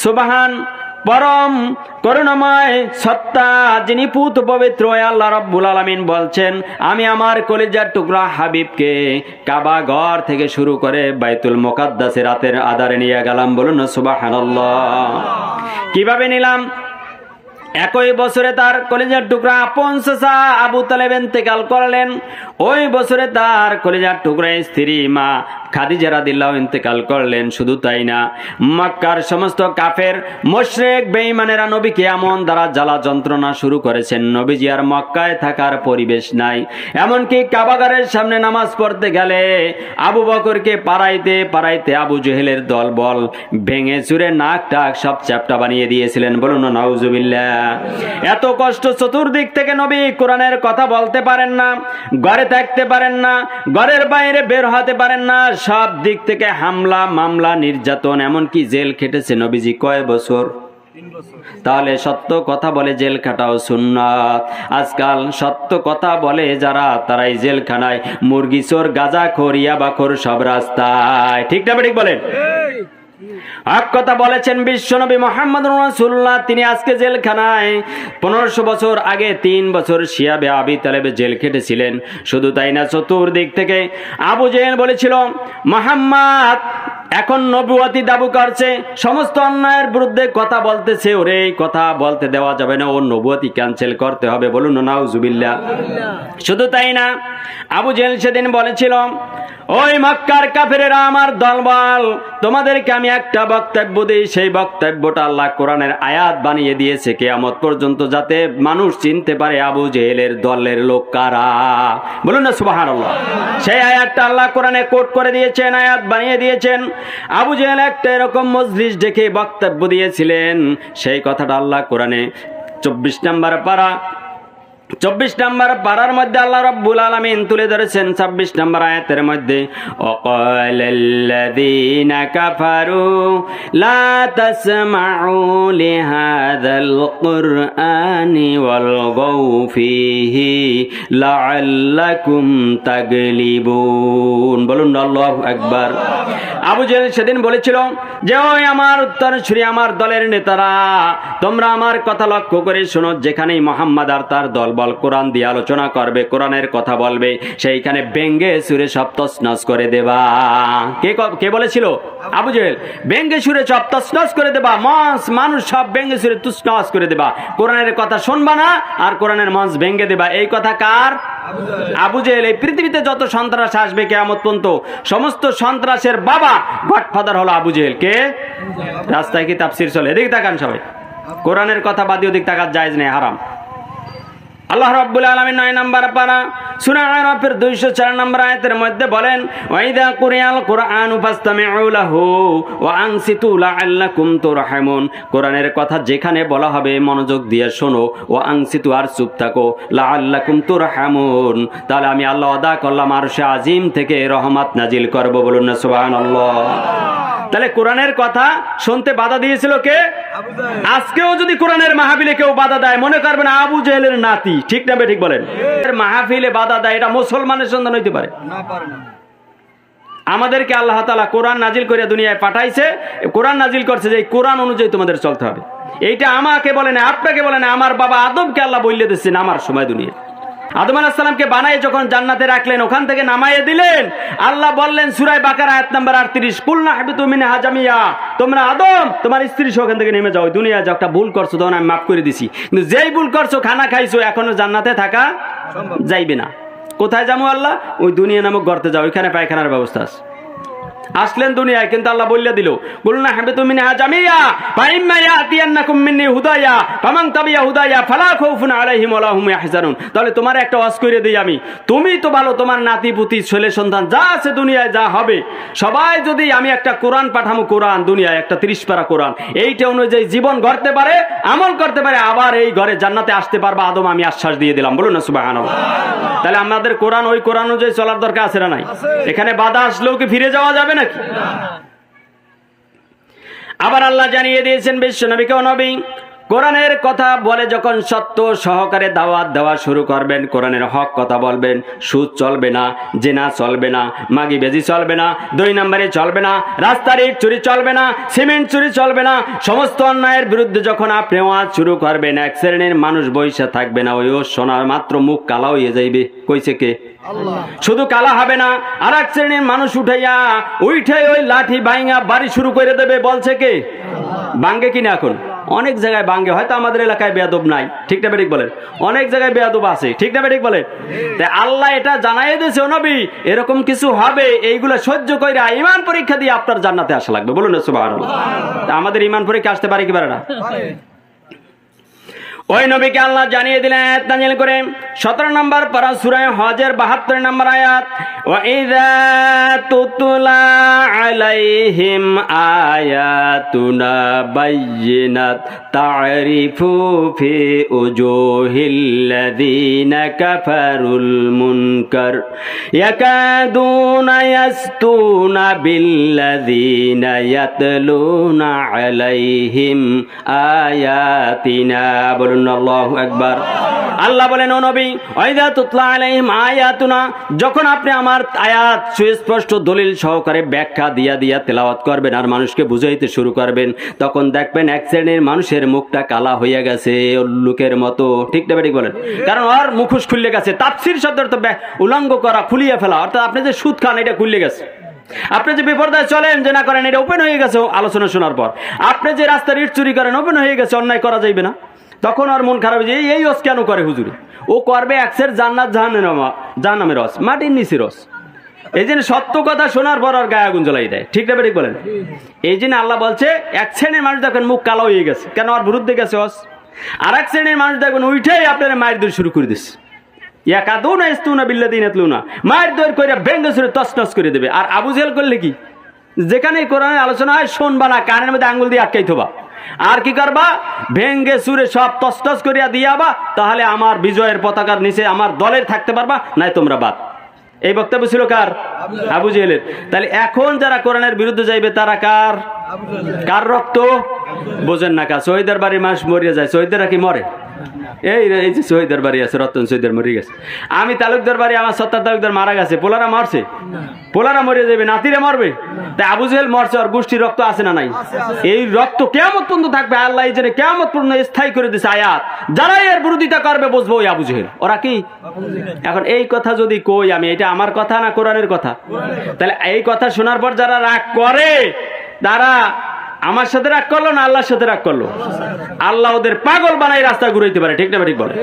সুবহান, পরম করুণাময় সত্তা যিনি পুত পবিত্র আল্লাহ রাব্বুল আলামিন বলছেন, আমি আমার কলিজার টুকরা হাবিবকে কাবা ঘর থেকে শুরু করে বাইতুল মুকাদ্দাসে রাতের আধারে নিয়ে গেলাম। বলুন না সুবহানাল্লাহ। কিভাবে নিলাম? একই বছরে তার কলিজার টুকরা আপন চাচা আবু তালেব ইন্তেকাল করলেন। ওই বছরে তার কলিজার টুকরা স্ত্রী মা খাদিজা রাদিয়াল্লাহু ইন্তেকাল করলেন। শুধু তাই না, মক্কার সমস্ত কাফের মুশরিক বেঈমানেরা নবীকে এমন দ্বারা জ্বালা যন্ত্রণা শুরু করেছেন, নবীজি আর মক্কায় থাকার পরিবেশ নাই। এমনকি কাবাগারের সামনে নামাজ পড়তে গেলে আবু বকরকে পাড়াইতে পাড়াইতে আবু জেহেলের দল বল ভেঙে চুরে নাক টাক সব চ্যাপ্টা বানিয়ে দিয়েছিলেন। বলুন না নাউজুবিল্লাহ। এত কষ্ট, চতুর্দিক থেকে নবী কোরআনের কথা বলতে পারেন না, ঘরে থাকতে পারেন না, ঘরের বাইরে বের হতে পারেন না, সব দিক থেকে হামলা মামলা নির্যাতন, এমনকি জেল খেটেছে নবীজি কয় বছর? তাহলে সত্য কথা বলে জেল খাটাও সুন্নাত। আজকাল সত্য কথা বলে যারা, তারাই জেলখানায়, মুরগি চোর, গাঁজাখোর, ইয়াবাখোর সব রাস্তায়। ঠিক না ঠিক বলেন? হক কথা বলেছেন বিশ্বনবী মুহাম্মদুর রাসূলুল্লাহ। তিনি আজকে জেলখানায়, 1500 বছর আগে 3 বছর শিয়াবে আবি তালেবে জেল খেটেছিলেন। শুধু তাই না, চতুর্দিক থেকে আবু জেহেল বলেছিল মুহাম্মদ এখন নবুয়তি দাবি করছে, সমস্ত অন্যায়ের বিরুদ্ধে কথা বলতেছে, ওরে এই কথা বলতে দেওয়া যাবে না, ও নবুয়তি ক্যান্সেল করতে হবে। বলুন নাউজুবিল্লাহ। শুধু তাই না, আবু জেহেল সেদিন বলেছিল, ওই মক্কার কাফেরেরা আমার দলবল, তোমাদেরকে আমি একটা বক্তব্য দিই, সেই বক্তব্যটা আল্লাহ কোরআনের আয়াত বানিয়ে দিয়েছে কিয়ামত পর্যন্ত, যাতে মানুষ চিনতে পারে আবু জেহেলের দলের লোক কারা। বলুন না সুবহানাল্লাহ। সেই আয়াতটা আল্লাহ কোরআনে কোট করে দিয়েছেন, আয়াত বানিয়ে দিয়েছেন। আবু জেহেল একটা এরকম মজলিস ডেকে বক্তব্য দিয়েছিলেন, সেই কথাটা আল্লাহ কোরআনে 24 নম্বর পারার মধ্যে আল্লাহ রাব্বুল আলামিন তুলে ধরেছেন 26 নম্বর আয়াতের মধ্যে, ওয়াকালাল্লাযীনা কাফারু লা তাসমাউ লিহাযাল কুরআনি ওয়ালগাউ ফীহি লাআল্লাকুম তাগলিবুন। বলুন আল্লাহু আকবার। আবু জেহেল সেদিন বলেছিল যে, ওই আমার উত্তরসূরি, আমার দলের নেতারা, তোমরা আমার কথা লক্ষ্য করে শোনো, যেখানেই মুহাম্মদ আর তার দল কোরআন দিয়ে আলোচনা করবে, কোরআনের কথা বলবে, সেইখানে ব্যঙ্গে সুরে সব তছনছ করে দেবা। কে বলেছিল? আবু জেহেল। ব্যঙ্গে সুরে সব তছনছ করে দেবা, মানুষ সব ব্যঙ্গে সুরে তছনছ করে দেবা, কোরআনের কথা শুনবা না আর কোরআনের মঞ্চ ভেঙ্গে দেবা। এই কথা কার? আবু জেহেল। এই পৃথিবীতে যত সন্ত্রাস আসবে কিয়ামত পর্যন্ত, সমস্ত সন্ত্রাসের বাবা, গডফাদার হলো আবু জেহেল। কে? রাস্তায় কি তাফসীর চলে? এদিকে তাকান সবাই। কোরআনের কথা বাদ দিয়ে ওদিকে তাকাত জায়েজ নেই, হারাম। আল্লাহ রাব্বুল আলামিন 9 নম্বর পারা সূরা আরাফের 204 নম্বর আয়াতের মধ্যে বলেন, ওয়াইদা কুরিয়াল কুরআনু ফাসতামিউ লাহু ওয়া আনসিতু লাআল্লাকুম তুরহামুন। কোরআনের কথা যেখানে বলা হবে মনোযোগ দিয়ে শোনো, ওয়া আনসিতু, আর চুপ থাকো, লাআল্লাকুম তুরহামুন, তাহলে আমি আল্লাহ ওয়াদা করলাম আরশে আজিম থেকে রহমত নাজিল করব। বলুন না সুবহানাল্লাহ। তাহলে কোরআনের কথা শুনতে বাধা দিয়েছিল কে? আজকেও যদি কোরআনের মাহফিলে কেউ বাধা দেয়, মনে করবেন আবু জেহেলের নাতি। ঠিক না ঠিক বলেন? মাহফিলে বাধা দেয়, এটা মুসলমানের সন্তান হইতে পারে না? আমাদেরকে আল্লাহ তাআলা কোরআন নাজিল করে দুনিয়ায় পাঠাইছে, কোরআন নাজিল করছে যে এই কোরআন অনুযায়ী তোমাদের চলতে হবে। এইটা আমাকে বলে না, আপনাকে বলে না, আমার বাবা আদমকে আল্লাহ বলে দিচ্ছেন আমার সময় দুনিয়া। আদম আলাইহিস সালামকে বানায় যখন জান্নাতে রাখলেন, ওখান থেকে নামাইয়ে দিলেন, আল্লাহ বললেন সূরা বাকারা আয়াত নাম্বার 38, কুলনা হাবিতু মিনহা জামিয়া, তোমরা আদম তোমার স্ত্রী সহ ওখান থেকে নেমে যাও, দুনিয়ায় যে একটা ভুল করছো তখন আমি মাফ করে দিছি, কিন্তু যেই ভুল করছো, খানা খাইছো, এখনো জান্নাতে থাকা যাইবে না। কোথায় যাবো আল্লাহ? ওই দুনিয়া নামক গর্তে যাও, ওইখানে পায়খানার ব্যবস্থা আছে। আসলেন দুনিয়ায়, কিন্তু আল্লাহ বললে দিল, কুলনা হাবিতু মিনহা জামিয়া ফাইম্মা ইয়াতিয়ান্নাকুম মিন্নি হুদায়া ফামান তাবিয়া হুদায়া ফালা খাউফুন আলাইহিম ওয়ালা হুম ইয়াহজানুন। তাহলে তোমার একটা ওয়াজ করে দেই আমি, তুমি তো ভালো, তোমার নাতি পুতি ছেলে সন্তান যা আছে দুনিয়ায় যা হবে, সবাই যদি আমি একটা কোরআন পাঠামো, কোরআন দুনিয়ায় একটা 30 পারা কোরআন, এইটা অনুযায়ী জীবন গড়তে পারে, আমল করতে পারে, আবার এই ঘরে জান্নাতে আসতে পারবা আদম, আমি আশ্বাস দিয়ে দিলাম। বলুন না সুবহানাল্লাহ। তাহলে আমাদের কোরআন, ওই কোরআন অনুযায়ী চলার দরকার আছে না নাই? এখানে বাধা আসলেও কি ফিরে যাওয়া যাবে নাকি? আবার আল্লাহ জানিয়ে দিয়েছেন বিশ্ব নবীকে, নবী কোরআনের কথা বলে যখন সত্য সহকারে দাওয়াত দেওয়া শুরু করবেন, কোরআনের হক কথা বলবেন, সুদ চলবে না, জেনা চলবে না, মাগিবাজি চলবে না, 2 নম্বরে চলবে না, রাস্তার ইট চুরি চলবে না, সিমেন্ট চুরি চলবে না, সমস্ত অন্যায়ের বিরুদ্ধে যখন আপনি ওয়াজ শুরু করবেন, এক শ্রেণীর মানুষ বইসা থাকবে না, ওই শোনার মাত্র মুখ কালা হয়ে যাইবে। কইছে কে? শুধু কালা হবে না, আর এক শ্রেণীর মানুষ উঠে ওই লাঠি বাইঙা বাড়ি শুরু করে দেবে। বলছে কে? বাঙ্গে কিনা এখন অনেক জায়গায় বাঙ্গে, হয়তো আমাদের এলাকায় বেয়াদব নাই, ঠিক না বেঠিক বলেন? অনেক জায়গায় বেয়াদব আছে, ঠিক না বেঠিক বলেন? তাই আল্লাহ এটা জানাই দিয়েছে, ও নবী এরকম কিছু হবে, এইগুলো সহ্য কইরা ঈমান পরীক্ষা দিয়ে আপনার জান্নাতে আসা লাগবে। বলুন না সুবহানাল্লাহ। আমাদের ঈমান পরীক্ষা আসতে পারে কি পারে না? ওই নবীকে আল্লাহ জানিয়ে দিলেন আয়াত নাযিল করে 17 নম্বর পারা সূরা হজের 72 নম্বর আয়াত, ওয়া ইযা তুতলা আলাইহিম আয়াতুনা বায়্যিনাত তা'রিফু ফি উজুহিল্লাযীনা কাফারুল মুনকার ইয়াকাদুনা ইয়াসতুনা বিল্লাযীনা ইয়াতলুনা আলাইহিম আয়াতিনা। আল্লাহু আকবার। আল্লাহ বলেন, ও নবী, ওয়াইদা তুতলা আলাইহিম আয়াতুনা, যখন আপনি আমার আয়াত সুস্পষ্ট দলিল সহকারে ব্যাখ্যা দিয়া তেলাওয়াত করবেন আর মানুষকে বুঝাইতে শুরু করবেন, তখন দেখবেন এক শ্রেণীর মানুষের মুখটা কালা হয়ে গেছে লোকের মতো, ঠিক না ঠিক বলেন? কারণ ওর মুখোশ খুলে গেছে। তাফসীর শব্দের তো উলঙ্গ করা, খুলিয়ে ফেলা, অর্থাৎ আপনি যে সুদ খান এটা খুলে গেছে। আপনি যে বিপর্যয় চলেন, যে না করেন, এটা ওপেন হয়ে গেছে আলোচনা শোনার পর। আপনি যে রাস্তার ইট চুরি করেন, ওপেন হয়ে গেছে, অন্যায় করা যাইবে না। তখন আর মন খারাপ হয়ে, এই রস কেন করে হুজুরে? ও করবে একসের জান্নাত জাহান্নামের রস, মাটির নিচে রস। এই জন্য সত্য কথা শোনার পর আর গায়ে আগুন জ্বলাই দেয়, ঠিক না ঠিক বলেন? এই জন্য আল্লাহ বলছে এক শ্রেণীর মানুষ দেখেন মুখ কালো হয়ে গেছে, কেন? আর বিরুদ্ধে গেছে রস। আর এক শ্রেণীর মানুষ দেখবেন উঠেই আপনারা মায়ের দৌড় শুরু করে দিচ্ছে, ইয়াকাদুনা ইস্তুনা বিল্লাযীনা ইয়াতলুনা, মায়ের দৌড় করে ভেঙ্গে চুরে তছনছ করে দেবে। আর আবু জেহেল করলে কি? যেখানে কোরআনের আলোচনা হয় শুনবা না, কানের মধ্যে আঙ্গুল দিয়ে আটকাই থবা। আর কি করবা? ভেঙ্গে চুরে সব তছনছ করিয়া দিয়াবা, তাহলে আমার বিজয়ের পতাকার নিচে আমার দলের থাকতে পারবা, নাই তোমরা বাদ। এই বক্তব্য ছিল কার? আবু জেহেলের। তাহলে এখন যারা কোরআনের বিরুদ্ধে যাইবে তারা কার? কার রক্ত? বোঝেন না কা? শহীদের বাড়ির মানুষ মরিয়া যায়, শহীদেরা কি মরে? এই যে শহীদের বাড়ি আছে, রতন শহীদের মরে গেছে। আমি তালুকদার বাড়ি, আমার সত্তার তালুকদার মারা গেছে, পোলারা মরছে, পোলারা মরে যাবে, নাতিরা মরবে। তাই আবু জেহেল মরছে, আর গোষ্ঠীর রক্ত আছে না নাই? এই রক্ত কিয়ামত পর্যন্ত থাকবে। আল্লাহ এই জন্য কিয়ামত পর্যন্ত স্থায়ী করে দিছে আয়াত, যারা এর বিরোধিতা করবে বুঝবো ওই আবু জেহেল, ওরা কি? এখন এই কথা যদি কই আমি, এটা আমার কথা না কোরআনের কথা? তাহলে এই কথা শোনার পর যারা রাগ করে, তারা আমার সাথে রাগ করলো না আল্লাহর সাথে রাগ করলো? আল্লাহ ওদের পাগল বানাই রাস্তা ঘুরাইতে পারে, ঠিক না ঠিক বলে?